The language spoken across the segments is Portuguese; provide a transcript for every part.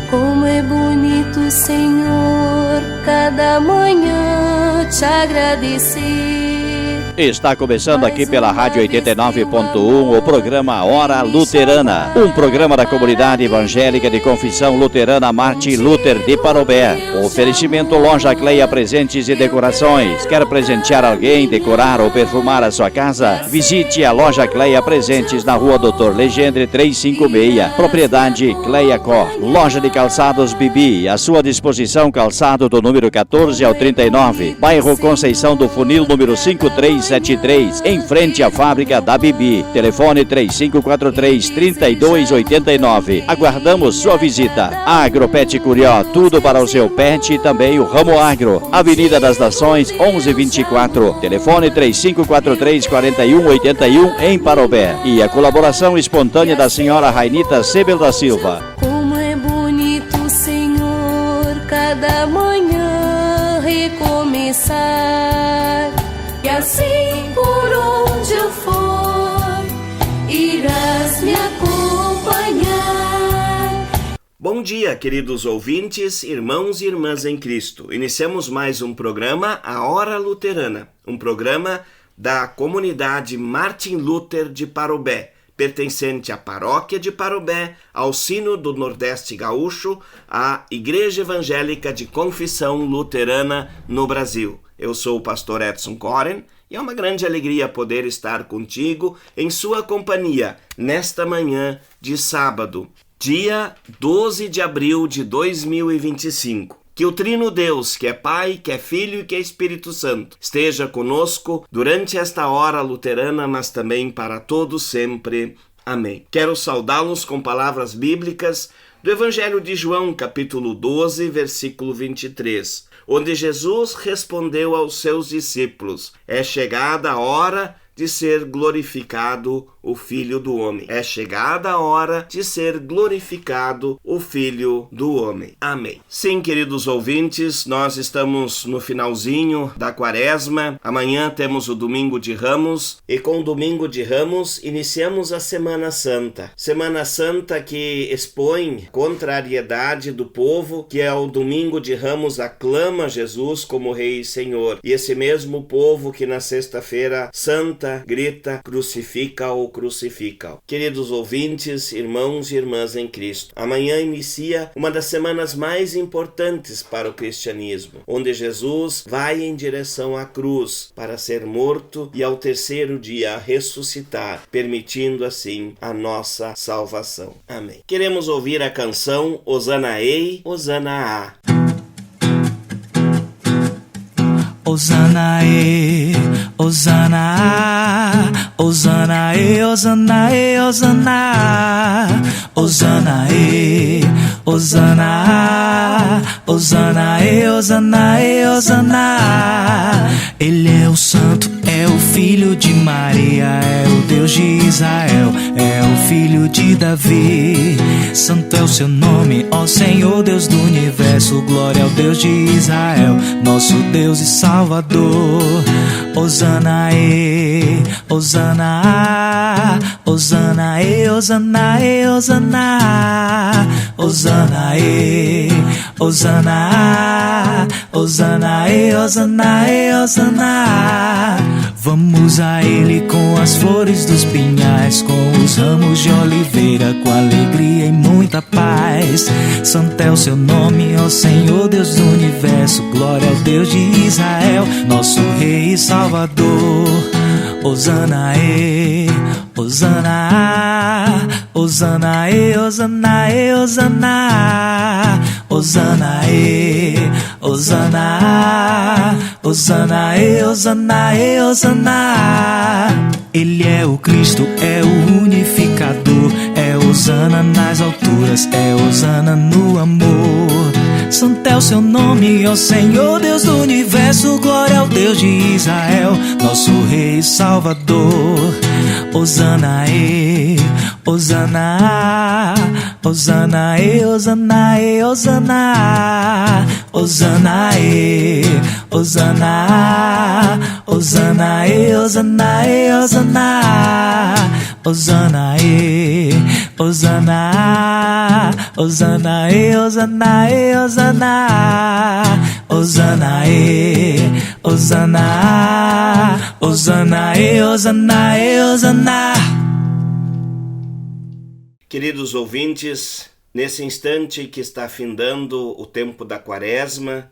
Como é bonito, Senhor, cada manhã te agradecer. Está começando aqui pela Rádio 89.1 o programa Hora Luterana, um programa da comunidade evangélica de confissão luterana Martin Luther de Parobé. Oferecimento Loja Cleia Presentes e Decorações. Quer presentear alguém, decorar ou perfumar a sua casa? Visite a Loja Cleia Presentes na Rua Doutor Legendre 356. Propriedade Cleia Cor. Loja de calçados Bibi. À sua disposição, calçado do número 14 ao 39. Bairro Conceição do Funil, número 5373, em frente à fábrica da Bibi. Telefone 3543-3289. Aguardamos sua visita. Agropet Curió, tudo para o seu pet e também o ramo agro. Avenida das Nações, 1124. Telefone 3543-4181, em Parobé. E a colaboração espontânea da senhora Rainita Sebel da Silva. Como é bonito, Senhor, cada manhã recomeçar. E assim por onde eu for, irás me acompanhar. Bom dia, queridos ouvintes, irmãos e irmãs em Cristo. Iniciamos mais um programa, A Hora Luterana, um programa da comunidade Martin Luther de Parobé, pertencente à Paróquia de Parobé, ao Sino do Nordeste Gaúcho, à Igreja Evangélica de Confissão Luterana no Brasil. Eu sou o pastor Edson Koren e é uma grande alegria poder estar contigo em sua companhia nesta manhã de sábado, dia 12 de abril de 2025. Que o Trino Deus, que é Pai, que é Filho e que é Espírito Santo, esteja conosco durante esta hora luterana, mas também para todos sempre. Amém. Quero saudá-los com palavras bíblicas do Evangelho de João, capítulo 12, versículo 23, onde Jesus respondeu aos seus discípulos: é chegada a hora de ser glorificado o Filho do Homem. É chegada a hora de ser glorificado o Filho do Homem. Amém. Sim, queridos ouvintes, nós estamos no finalzinho da Quaresma. Amanhã temos o Domingo de Ramos e com o Domingo de Ramos iniciamos a Semana Santa. Semana Santa que expõe contrariedade do povo, que é o Domingo de Ramos aclama Jesus como Rei e Senhor. E esse mesmo povo que na Sexta-feira Santa grita, crucifica-o, crucifica-o. Queridos ouvintes, irmãos e irmãs em Cristo, amanhã inicia uma das semanas mais importantes para o cristianismo, onde Jesus vai em direção à cruz para ser morto e ao terceiro dia ressuscitar, permitindo assim a nossa salvação. Amém. Queremos ouvir a canção Hosana Ei, Hosana A. Hosana e, Hosana, Hosana e, Hosana e, Hosana, Hosana e, Hosana, Hosana e, Hosana e, Hosana. Ele é o Santo, é o Filho de Maria, é o Deus de Israel, é o Filho de Davi. Santo é o seu nome, ó Senhor Deus do Universo. Glória ao Deus de Israel, nosso Deus e Salvador. Hosana e, Hosana, Hosana e, Hosana e, Hosana, Hosana e, Hosana, Hosana e, Hosana e, Hosana. Vamos a Ele com as flores dos pinhais, com os ramos de oliveira, com alegria e muita paz. Santo é o seu nome, ó Senhor Deus do Universo. Glória ao Deus de Israel, nosso Rei e Salvador. Hosana e, Hosana, Hosana e, Hosana e, Hosana, Hosana e, Hosana, Hosana e, Hosana e, Hosana. Ele é o Cristo, é o unificador, é Hosana nas alturas, é Hosana no amor. Santo é o seu nome, ó Senhor Deus do Universo. Glória ao Deus de Israel, nosso Rei e Salvador. Hosana e, Hosana, Hosana e, Hosana e, Hosana, Hosana e, Hosana, Hosana e, Hosana e, Hosana. Osana, Osana, Osana, Osana, Osana, Osana, Osana, Osana, Osana, Osana. Queridos ouvintes, nesse instante que está findando o tempo da Quaresma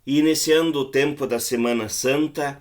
e iniciando o tempo da Semana Santa,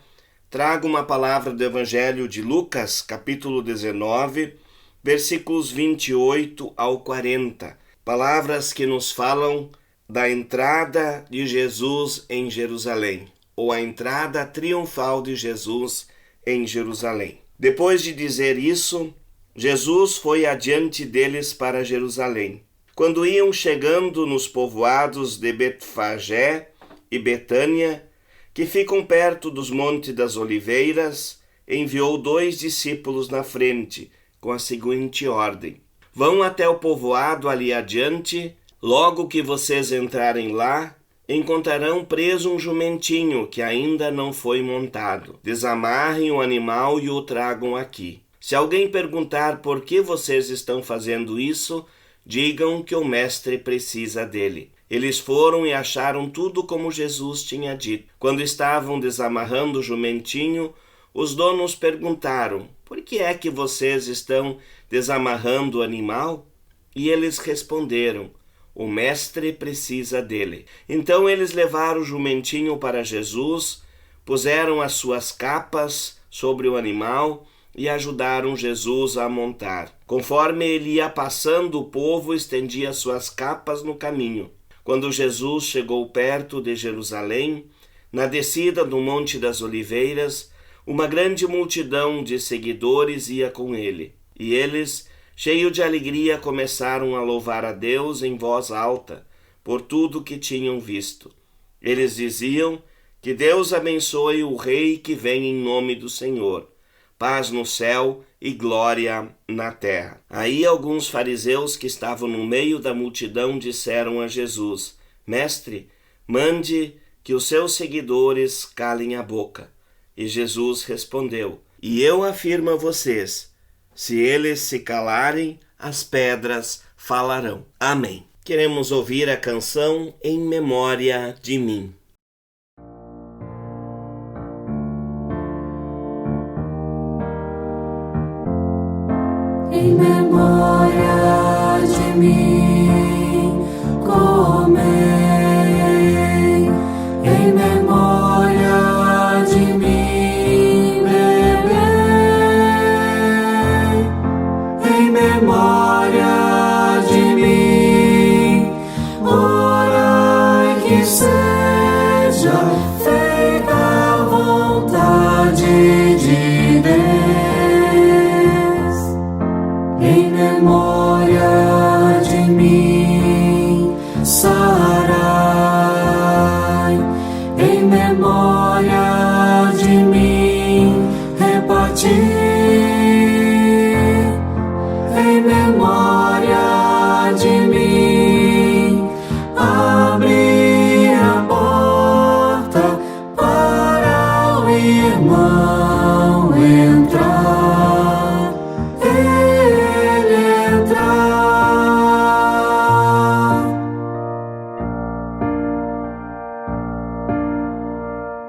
trago uma palavra do Evangelho de Lucas, capítulo 19, versículos 28 ao 40. Palavras que nos falam da entrada de Jesus em Jerusalém, ou a entrada triunfal de Jesus em Jerusalém. Depois de dizer isso, Jesus foi adiante deles para Jerusalém. Quando iam chegando nos povoados de Betfagé e Betânia, que ficam perto dos Montes das Oliveiras, enviou 2 discípulos na frente, com a seguinte ordem: vão até o povoado ali adiante, logo que vocês entrarem lá, encontrarão preso um jumentinho que ainda não foi montado. Desamarrem o animal e o tragam aqui. Se alguém perguntar por que vocês estão fazendo isso, digam que o mestre precisa dele. Eles foram e acharam tudo como Jesus tinha dito. Quando estavam desamarrando o jumentinho, os donos perguntaram: por que é que vocês estão desamarrando o animal? E eles responderam: o mestre precisa dele. Então eles levaram o jumentinho para Jesus, puseram as suas capas sobre o animal e ajudaram Jesus a montar. Conforme ele ia passando, o povo estendia suas capas no caminho. Quando Jesus chegou perto de Jerusalém, na descida do Monte das Oliveiras, uma grande multidão de seguidores ia com ele. E eles, cheios de alegria, começaram a louvar a Deus em voz alta por tudo que tinham visto. Eles diziam: que Deus abençoe o Rei que vem em nome do Senhor. Paz no céu e glória na terra. Aí alguns fariseus que estavam no meio da multidão disseram a Jesus: Mestre, mande que os seus seguidores calem a boca. E Jesus respondeu: E eu afirmo a vocês, se eles se calarem, as pedras falarão. Amém. Queremos ouvir a canção Em Memória de Mim. Em memória de mim, comei. Em memória de mim, bebei. Em memória de mim, orai que seja feita a vontade de Deus. Em memória de mim, sarai. Em memória de mim, reparti. Em memória de mim, abri a porta para o irmão entrar.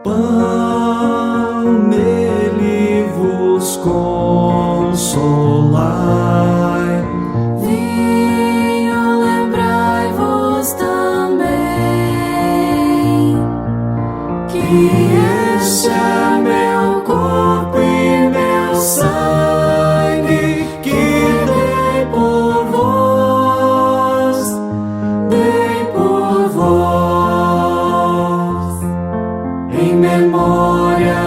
Pão nele vos consolai. Vinho, lembrai-vos também que este é meu corpo e meu sangue que dei por vós, dei por vós. Em memória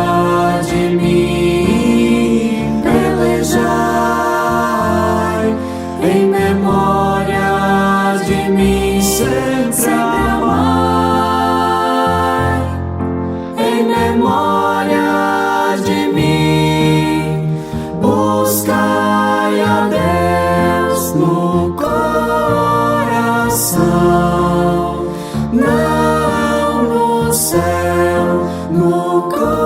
de mim, pelejai. Em memória de mim, sempre amai. Em memória de mim, buscai a Deus no coração, não no céu, no coração.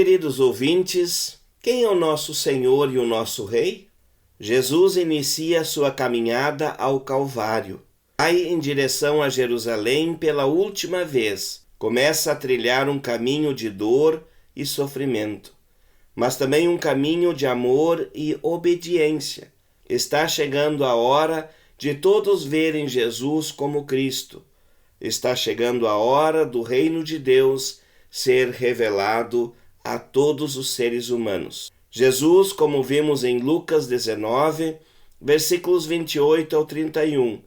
Queridos ouvintes, quem é o nosso Senhor e o nosso Rei? Jesus inicia sua caminhada ao Calvário. Vai em direção a Jerusalém pela última vez. Começa a trilhar um caminho de dor e sofrimento, mas também um caminho de amor e obediência. Está chegando a hora de todos verem Jesus como Cristo. Está chegando a hora do reino de Deus ser revelado a todos os seres humanos. Jesus, como vimos em Lucas 19, versículos 28 ao 31,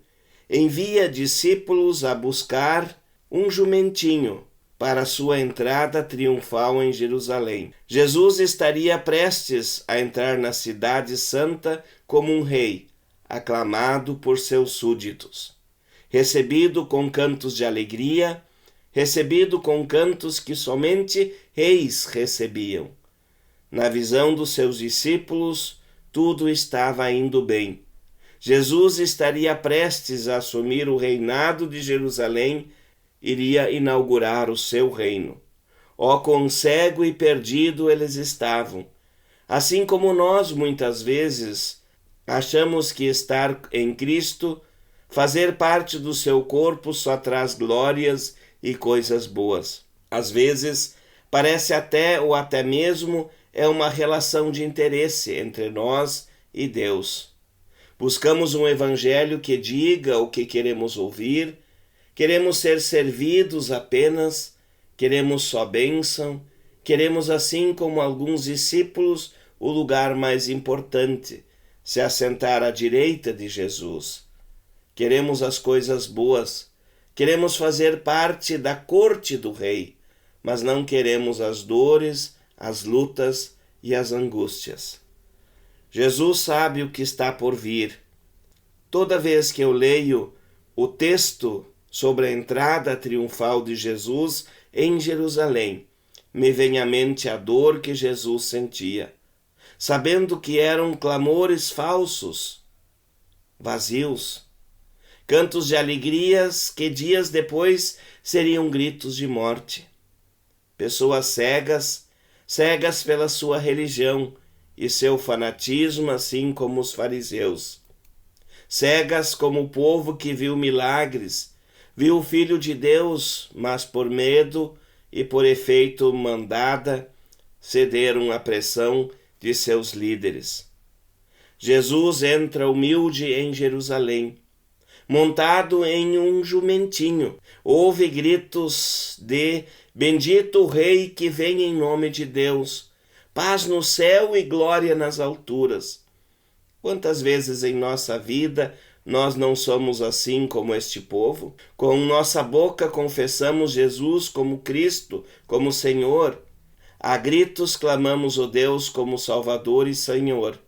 envia discípulos a buscar um jumentinho para sua entrada triunfal em Jerusalém. Jesus estaria prestes a entrar na cidade santa como um rei, aclamado por seus súditos, recebido com cantos de alegria, recebido com cantos que somente reis recebiam. Na visão dos seus discípulos, tudo estava indo bem. Jesus estaria prestes a assumir o reinado de Jerusalém, iria inaugurar o seu reino. Ó, quão cego e perdido eles estavam! Assim como nós, muitas vezes, achamos que estar em Cristo, fazer parte do seu corpo, só traz glórias e coisas boas. Às vezes, parece até ou até mesmo é uma relação de interesse entre nós e Deus. Buscamos um evangelho que diga o que queremos ouvir, queremos ser servidos apenas, queremos só bênção, queremos, assim como alguns discípulos, o lugar mais importante, se assentar à direita de Jesus. Queremos as coisas boas, queremos fazer parte da corte do Rei, mas não queremos as dores, as lutas e as angústias. Jesus sabe o que está por vir. Toda vez que eu leio o texto sobre a entrada triunfal de Jesus em Jerusalém, me vem à mente a dor que Jesus sentia, sabendo que eram clamores falsos, vazios, cantos de alegrias que dias depois seriam gritos de morte. Pessoas cegas pela sua religião e seu fanatismo, assim como os fariseus. Cegas como o povo que viu milagres, viu o Filho de Deus, mas por medo e por efeito mandada, cederam à pressão de seus líderes. Jesus entra humilde em Jerusalém, montado em um jumentinho. Ouve gritos de bendito o Rei que vem em nome de Deus, paz no céu e glória nas alturas. Quantas vezes em nossa vida nós não somos assim como este povo? Com nossa boca confessamos Jesus como Cristo, como Senhor. A gritos clamamos o Deus como Salvador e Senhor.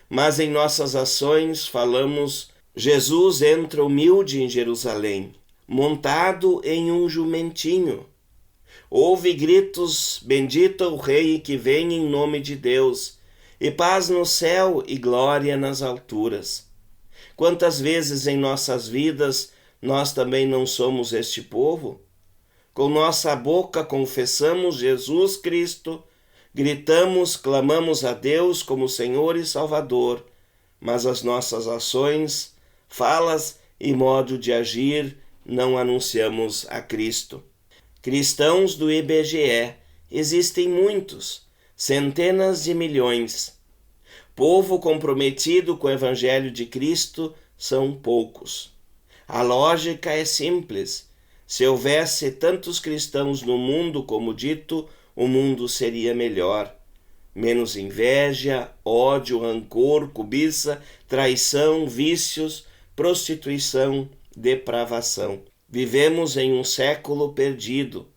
Mas em nossas ações falamos: Jesus entra humilde em Jerusalém, montado em um jumentinho. Ouve gritos, bendito o Rei que vem em nome de Deus, e paz no céu e glória nas alturas. Quantas vezes em nossas vidas nós também não somos este povo? Com nossa boca confessamos Jesus Cristo, gritamos, clamamos a Deus como Senhor e Salvador, mas as nossas ações, falas e modo de agir não anunciamos a Cristo. Cristãos do IBGE existem muitos, centenas de milhões. Povo comprometido com o Evangelho de Cristo são poucos. A lógica é simples. Se houvesse tantos cristãos no mundo como dito, o mundo seria melhor. Menos inveja, ódio, rancor, cobiça, traição, vícios, prostituição, depravação. Vivemos em um século perdido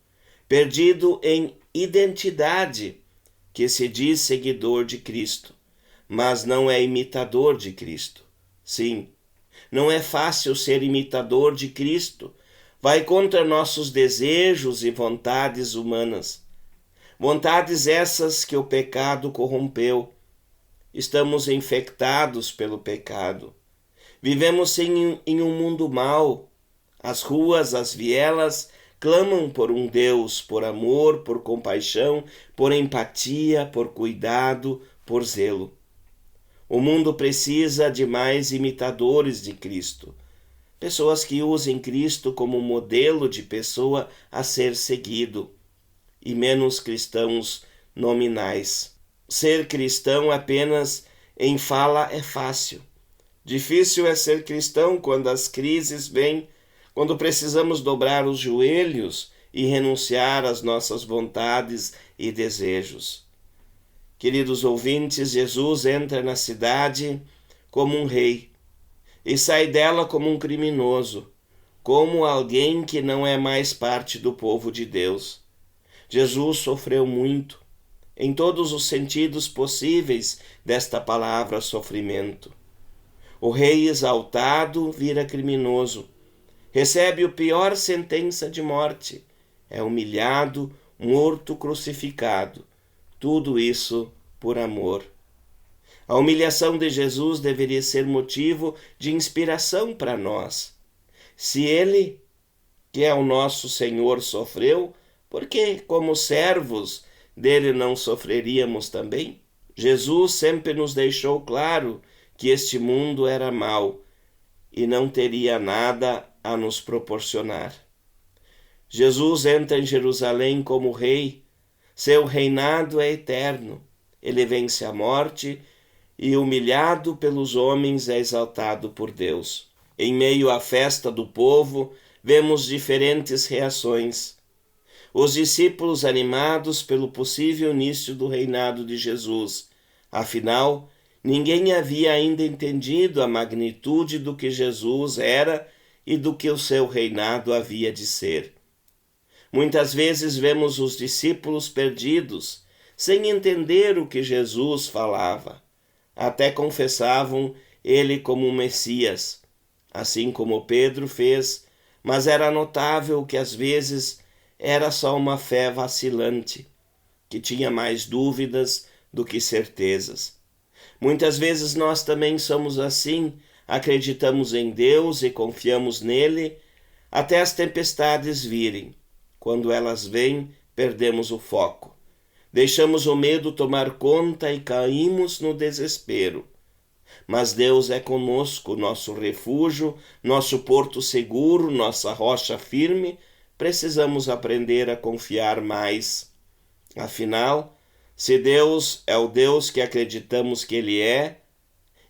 em identidade, que se diz seguidor de Cristo, mas não é imitador de Cristo. Sim, não é fácil ser imitador de Cristo. Vai contra nossos desejos e vontades humanas. Vontades essas que o pecado corrompeu. Estamos infectados pelo pecado. Vivemos em um mundo mau. As ruas, as vielas, clamam por um Deus, por amor, por compaixão, por empatia, por cuidado, por zelo. O mundo precisa de mais imitadores de Cristo, pessoas que usem Cristo como modelo de pessoa a ser seguido, e menos cristãos nominais. Ser cristão apenas em fala é fácil. Difícil é ser cristão quando as crises vêm, quando precisamos dobrar os joelhos e renunciar às nossas vontades e desejos. Queridos ouvintes, Jesus entra na cidade como um rei e sai dela como um criminoso, como alguém que não é mais parte do povo de Deus. Jesus sofreu muito, em todos os sentidos possíveis desta palavra sofrimento. O rei exaltado vira criminoso, recebe a pior sentença de morte, é humilhado, morto, crucificado. Tudo isso por amor. A humilhação de Jesus deveria ser motivo de inspiração para nós. Se Ele, que é o nosso Senhor, sofreu, por que, como servos dele, não sofreríamos também? Jesus sempre nos deixou claro que este mundo era mau e não teria nada a nos proporcionar. Jesus entra em Jerusalém como rei. Seu reinado é eterno. Ele vence a morte e, humilhado pelos homens, é exaltado por Deus. Em meio à festa do povo, vemos diferentes reações. Os discípulos animados pelo possível início do reinado de Jesus. Afinal, ninguém havia ainda entendido a magnitude do que Jesus era e do que o seu reinado havia de ser. Muitas vezes vemos os discípulos perdidos, sem entender o que Jesus falava. Até confessavam ele como o Messias, assim como Pedro fez, mas era notável que às vezes era só uma fé vacilante, que tinha mais dúvidas do que certezas. Muitas vezes nós também somos assim, acreditamos em Deus e confiamos nele, até as tempestades virem. Quando elas vêm, perdemos o foco. Deixamos o medo tomar conta e caímos no desespero. Mas Deus é conosco, nosso refúgio, nosso porto seguro, nossa rocha firme. Precisamos aprender a confiar mais. Afinal, se Deus é o Deus que acreditamos que Ele é,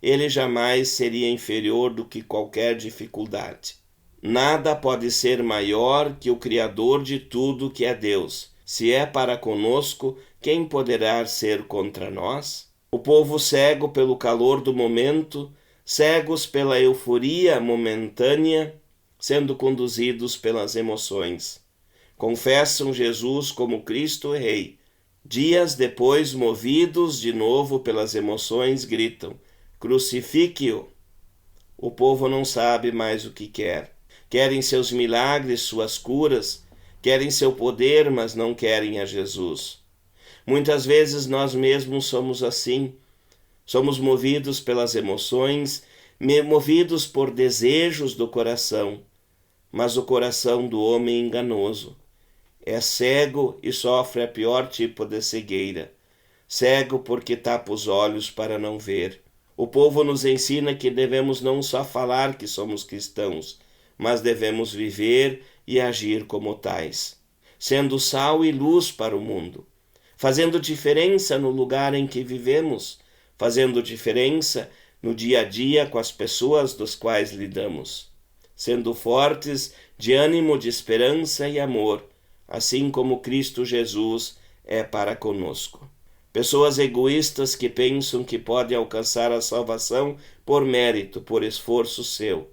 Ele jamais seria inferior do que qualquer dificuldade. Nada pode ser maior que o Criador de tudo, que é Deus. Se é para conosco, quem poderá ser contra nós? O povo cego pelo calor do momento, cegos pela euforia momentânea, sendo conduzidos pelas emoções. Confessam Jesus como Cristo e Rei. Dias depois, movidos de novo pelas emoções, gritam: crucifique-o! O povo não sabe mais o que quer. Querem seus milagres, suas curas, querem seu poder, mas não querem a Jesus. Muitas vezes nós mesmos somos assim. Somos movidos pelas emoções, movidos por desejos do coração. Mas o coração do homem é enganoso. É cego e sofre a pior tipo de cegueira. Cego porque tapa os olhos para não ver. O povo nos ensina que devemos não só falar que somos cristãos, mas devemos viver e agir como tais, sendo sal e luz para o mundo, fazendo diferença no lugar em que vivemos, fazendo diferença no dia a dia com as pessoas dos quais lidamos, sendo fortes de ânimo, de esperança e amor, assim como Cristo Jesus é para conosco. Pessoas egoístas que pensam que podem alcançar a salvação por mérito, por esforço seu,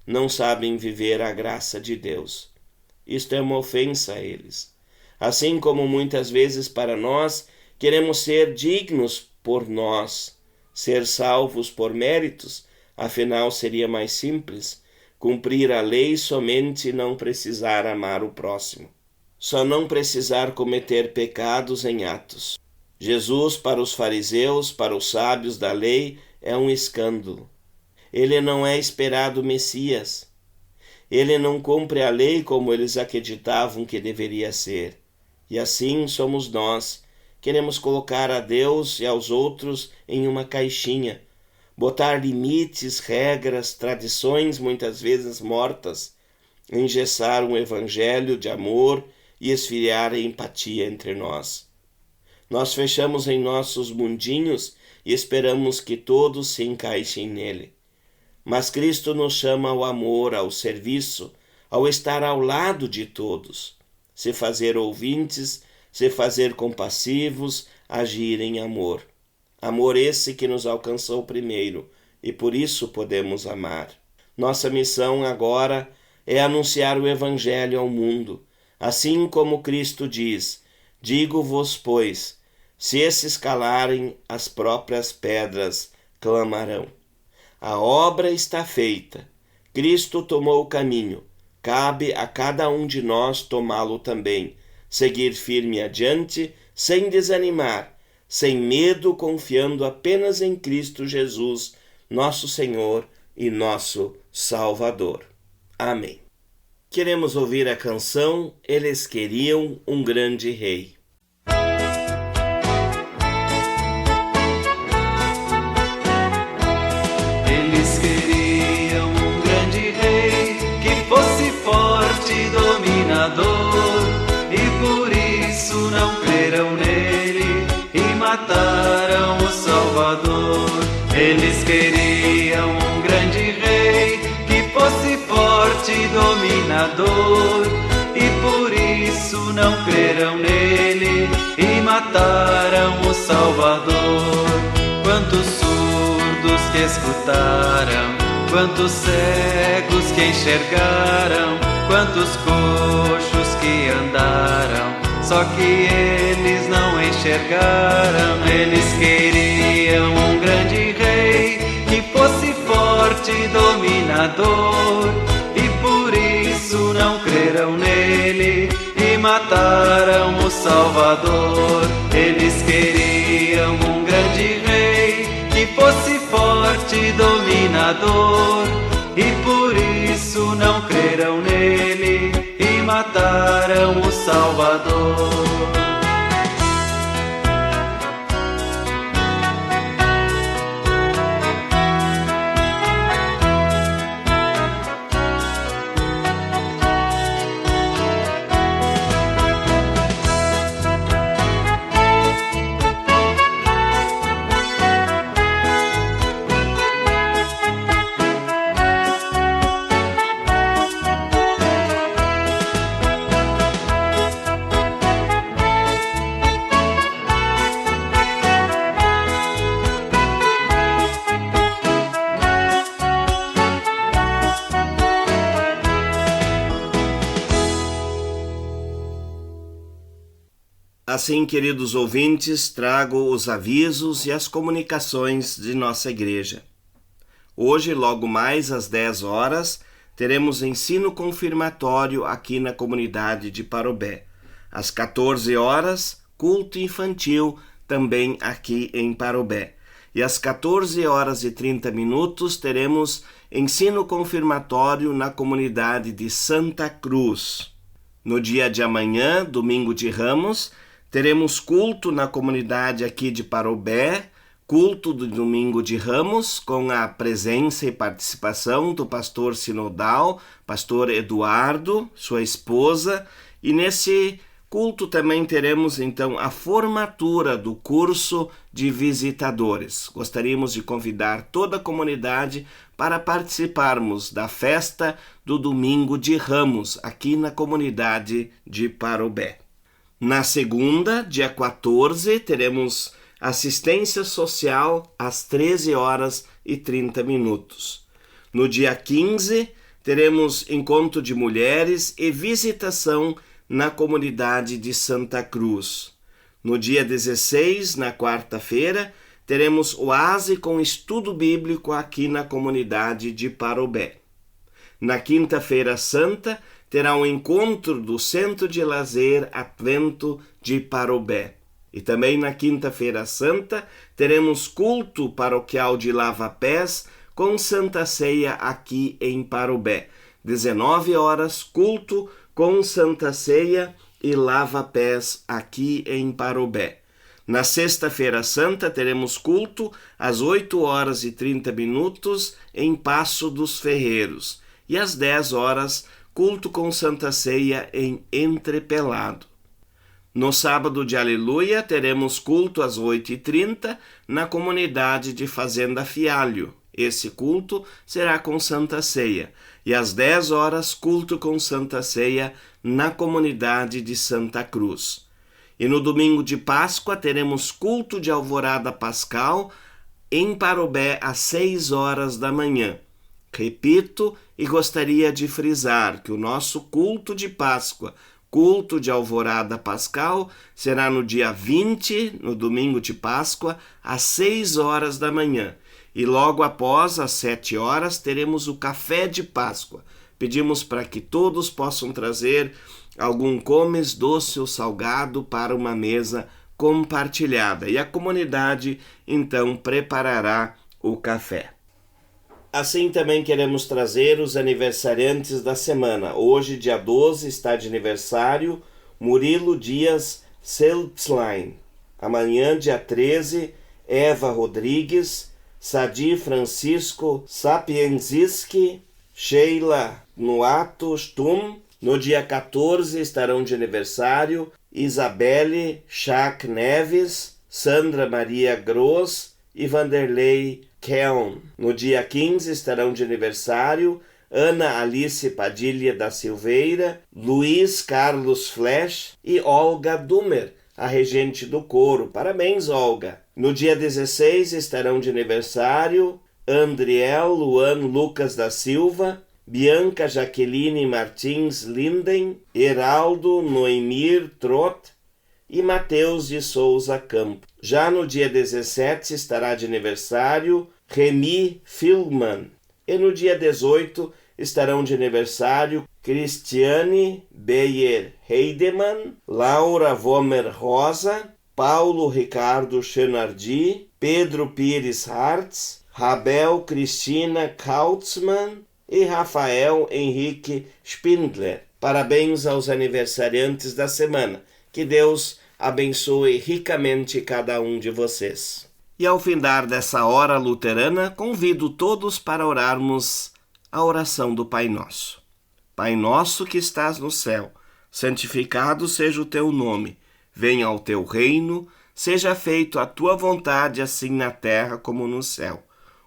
não sabem viver a graça de Deus. Isto é uma ofensa a eles. Assim como muitas vezes para nós queremos ser dignos por nós, ser salvos por méritos, afinal seria mais simples cumprir a lei somente e não precisar amar o próximo. Só não precisar cometer pecados em atos. Jesus, para os fariseus, para os sábios da lei, é um escândalo. Ele não é esperado Messias. ele não cumpre a lei como eles acreditavam que deveria ser. E assim somos nós. Queremos colocar a Deus e aos outros em uma caixinha, botar limites, regras, tradições muitas vezes mortas, engessar um evangelho de amor e esfriar a empatia entre nós. Nós fechamos em nossos mundinhos e esperamos que todos se encaixem nele. Mas Cristo nos chama ao amor, ao serviço, ao estar ao lado de todos, se fazer ouvintes, se fazer compassivos, agir em amor. Amor esse que nos alcançou primeiro e por isso podemos amar. Nossa missão agora é anunciar o Evangelho ao mundo, assim como Cristo diz: digo-vos, pois, se esses calarem, as próprias pedras clamarão. A obra está feita, Cristo tomou o caminho, cabe a cada um de nós tomá-lo também, seguir firme adiante, sem desanimar, sem medo, confiando apenas em Cristo Jesus, nosso Senhor e nosso Salvador. Amém. Queremos ouvir a canção Eles Queriam um Grande Rei. Eles queriam um grande rei que fosse forte e dominador, e por isso não creram nele e mataram o Salvador. Eles queriam um grande rei que fosse forte e dominador, e por isso não creram nele e mataram o Salvador. Quantos surdos que escutaram, quantos cegos que enxergaram, quantos coxos que andaram, só que eles não enxergaram. Eles queriam um grande rei que fosse forte e dominador, e por isso não creram nele e mataram o Salvador. Eles queriam um grande rei que fosse forte e dominador, e por isso não creram nele e mataram o Salvador. Assim, queridos ouvintes, trago os avisos e as comunicações de nossa igreja. Hoje, logo mais às 10 horas, teremos ensino confirmatório aqui na comunidade de Parobé. Às 14 horas, culto infantil também aqui em Parobé. E às 14 horas e 30 minutos teremos ensino confirmatório na comunidade de Santa Cruz. No dia de amanhã, domingo de Ramos, teremos culto na comunidade aqui de Parobé, culto do domingo de Ramos, com a presença e participação do pastor sinodal, pastor Eduardo, sua esposa, e nesse culto também teremos então a formatura do curso de visitadores. Gostaríamos de convidar toda a comunidade para participarmos da festa do domingo de Ramos, aqui na comunidade de Parobé. Na segunda, dia 14, teremos assistência social às 13 horas e 30 minutos. No dia 15, teremos encontro de mulheres e visitação na comunidade de Santa Cruz. No dia 16, na quarta-feira, teremos oásis com estudo bíblico aqui na comunidade de Parobé. Na quinta-feira santa, terá um encontro do Centro de Lazer Advento de Parobé. E também na quinta-feira santa, teremos culto paroquial de lava-pés com Santa Ceia aqui em Parobé. 19 horas, culto com Santa Ceia e lava-pés aqui em Parobé. Na sexta-feira santa teremos culto às 8 horas e 30 minutos em Passo dos Ferreiros e às 10 horas, culto com Santa Ceia em Entrepelado. No sábado de Aleluia, teremos culto às 8h30 na comunidade de Fazenda Fialho. Esse culto será com Santa Ceia. E às 10 horas, culto com Santa Ceia na comunidade de Santa Cruz. E no domingo de Páscoa, teremos culto de alvorada pascal em Parobé às 6 horas da manhã. Repito e gostaria de frisar que o nosso culto de Páscoa, culto de alvorada pascal, será no dia 20, no domingo de Páscoa, às 6 horas da manhã. E logo após, às 7 horas, teremos o café de Páscoa. Pedimos para que todos possam trazer algum comes doce ou salgado para uma mesa compartilhada. E a comunidade, então, preparará o café. Assim também queremos trazer os aniversariantes da semana. Hoje, dia 12, está de aniversário Murilo Dias Seltzlein. Amanhã, dia 13, Eva Rodrigues, Sadi Francisco Sapienziski, Sheila Nuato Stum. No dia 14 estarão de aniversário Isabelle Schack Neves, Sandra Maria Gross e Vanderlei Kelm. No dia 15 estarão de aniversário Ana Alice Padilha da Silveira, Luiz Carlos Flesch e Olga Dumer, a regente do coro. Parabéns, Olga! No dia 16 estarão de aniversário Andriel Luan Lucas da Silva, Bianca Jaqueline Martins Linden, Heraldo Noemir Trot e Mateus de Souza Campo. Já no dia 17 estará de aniversário Remy Filman. E no dia 18 estarão de aniversário Cristiane Beyer Heidemann, Laura Vomer Rosa, Paulo Ricardo Chenardi, Pedro Pires Hartz, Rabel Cristina Kautzmann e Rafael Henrique Spindler. Parabéns aos aniversariantes da semana. Que Deus abençoe ricamente cada um de vocês. E ao findar dessa hora luterana, convido todos para orarmos a oração do Pai Nosso. Pai nosso que estás no céu, santificado seja o teu nome. Venha ao teu reino, seja feito a tua vontade, assim na terra como no céu.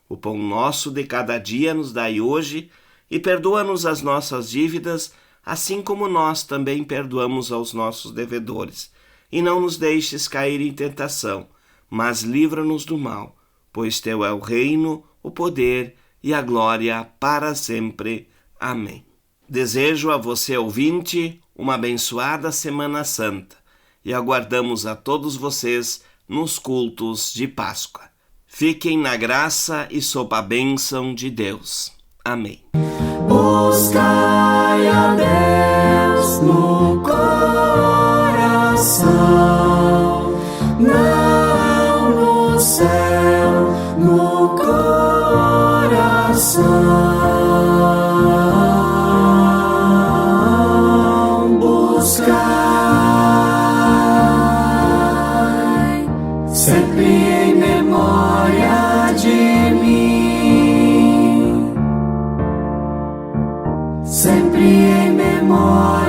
O pão nosso de cada dia nos dai hoje, e perdoa-nos as nossas dívidas, assim como nós também perdoamos aos nossos devedores. E não nos deixes cair em tentação, mas livra-nos do mal, pois teu é o reino, o poder e a glória para sempre. Amém. Desejo a você, ouvinte, uma abençoada Semana Santa e aguardamos a todos vocês nos cultos de Páscoa. Fiquem na graça e sob a bênção de Deus. Amém. Buscai a Deus no coração, não no céu, no coração. Buscai sempre em memória de mim, sempre em memória